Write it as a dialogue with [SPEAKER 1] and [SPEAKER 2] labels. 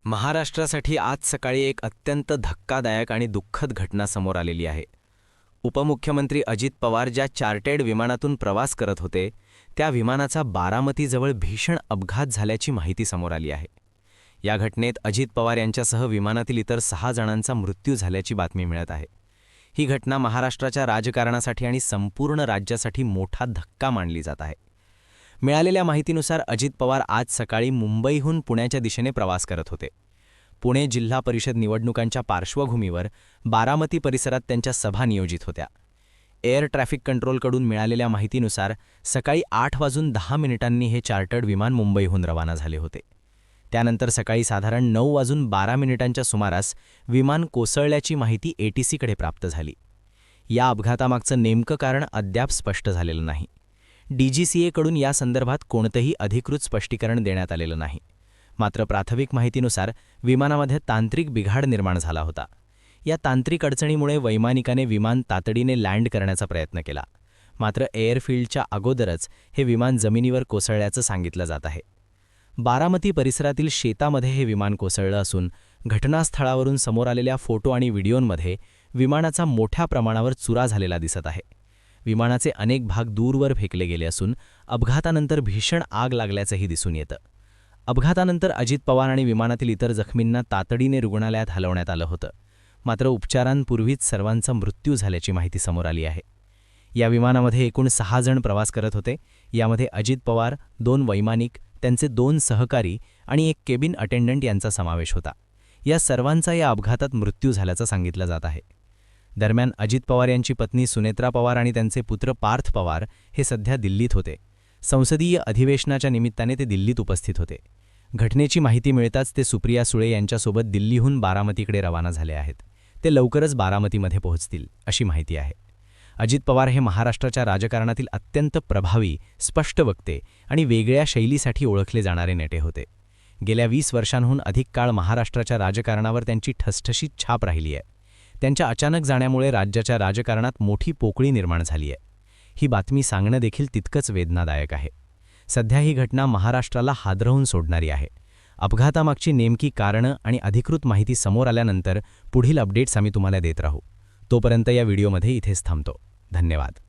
[SPEAKER 1] महाराष्ट्रासाठी आज सकाळी एक अत्यंत धक्कादायक आणि दुःखद घटना समोर आलेली आहे. उपमुख्यमंत्री अजित पवार ज्या चार्टर्ड विमानातून प्रवास करत होते, त्या विमानाचा बारामतीजवळ भीषण अपघात झाल्याची माहिती समोर आली आहे. या घटनेत अजित पवार यांच्यासह विमानातील इतर 6 जणांचा मृत्यू झाल्याची बातमी मिळत आहे. ही घटना महाराष्ट्राच्या राजकारणासाठी आणि संपूर्ण राज्यासाठी मोठा धक्का मानली जात आहे. मिळालेल्या माहितीनुसार अजित पवार आज सकाळी मुंबईहून पुण्याच्या दिशेने प्रवास करत होते. पुणे जिल्हा परिषद निवडणुकांच्या पार्श्वभूमीवर बारामती परिसरात त्यांच्या सभा नियोजित होत्या. एअर ट्रॅफिक कंट्रोलकडून मिळालेल्या माहितीनुसार सकाळी 8:10 हे चार्टर्ड विमान मुंबईहून रवाना झाले होते. त्यानंतर सकाळी साधारण 9:12च्या सुमारास विमान कोसळल्याची माहिती ATCकडे प्राप्त झाली. या अपघातामागचं नेमकं कारण अद्याप स्पष्ट झालेलं नाही. DGCAकडून या संदर्भात कोणतंही अधिकृत स्पष्टीकरण देण्यात आलेलं नाही. मात्र प्राथमिक माहितीनुसार विमानामध्ये तांत्रिक बिघाड निर्माण झाला होता. या तांत्रिक अडचणीमुळे वैमानिकाने विमान तातडीने लँड करण्याचा प्रयत्न केला. मात्र एअरफील्डच्या अगोदरच हे विमान जमिनीवर कोसळल्याचं सांगितलं जात आहे. बारामती परिसरातील शेतामध्ये हे विमान कोसळलं असून घटनास्थळावरून समोर आलेल्या फोटो आणि व्हिडिओंमध्ये विमानाचा मोठ्या प्रमाणावर चुरा झालेला दिसत आहे. विमानाचे अनेक भाग दूरवर फेकले गेले असून अपघातानंतर भीषण आग लागल्याचंही दिसून येतं. अपघातानंतर अजित पवार आणि विमानातील इतर जखमींना तातडीने रुग्णालयात हलवण्यात आलं होतं. मात्र उपचारांपूर्वीच सर्वांचा मृत्यू झाल्याची माहिती समोर आली आहे. या विमानामध्ये एकूण 6 जण प्रवास करत होते. यामध्ये अजित पवार, 2 वैमानिक, त्यांचे 2 सहकारी आणि एक केबिन अटेंडंट यांचा समावेश होता. या सर्वांचा या अपघातात मृत्यू झाल्याचं सांगितलं जात आहे. दरम्यान अजित पवार यांची पत्नी सुनेत्रा पवार आणि त्यांचे पुत्र पार्थ पवार हे सध्या दिल्लीत होते. संसदीय अधिवेशनाच्या निमित्ताने ते दिल्लीत उपस्थित होते. घटनेची माहिती मिळताच ते सुप्रिया सुळे यांच्यासोबत दिल्लीहून बारामतीकडे रवाना झाले आहेत. ते लवकरच बारामतीमध्ये पोहोचतील अशी माहिती आहे. अजित पवार हे महाराष्ट्राच्या राजकारणातील अत्यंत प्रभावी, स्पष्ट वक्ते आणि वेगळ्या शैलीसाठी ओळखले जाणारे नेते होते. गेल्या 20 वर्षांहून अधिक काळ महाराष्ट्राच्या राजकारणावर त्यांची ठसठशीत छाप राहिली आहे. त्यांच्या अचानक जाण्यामुळे राज्याच्या राजकारणात मोठी पोकळी निर्माण झाली आहे. ही बातमी सांगणं देखील तितकंच वेदनादायक आहे. सध्या ही घटना महाराष्ट्राला हादरवून सोडणारी आहे. अपघातामागची नेमकी कारणं आणि अधिकृत माहिती समोर आल्यानंतर पुढील अपडेट्स आम्ही तुम्हाला देत राहू. तोपर्यंत या व्हिडिओमध्ये इथेच थांबतो. धन्यवाद.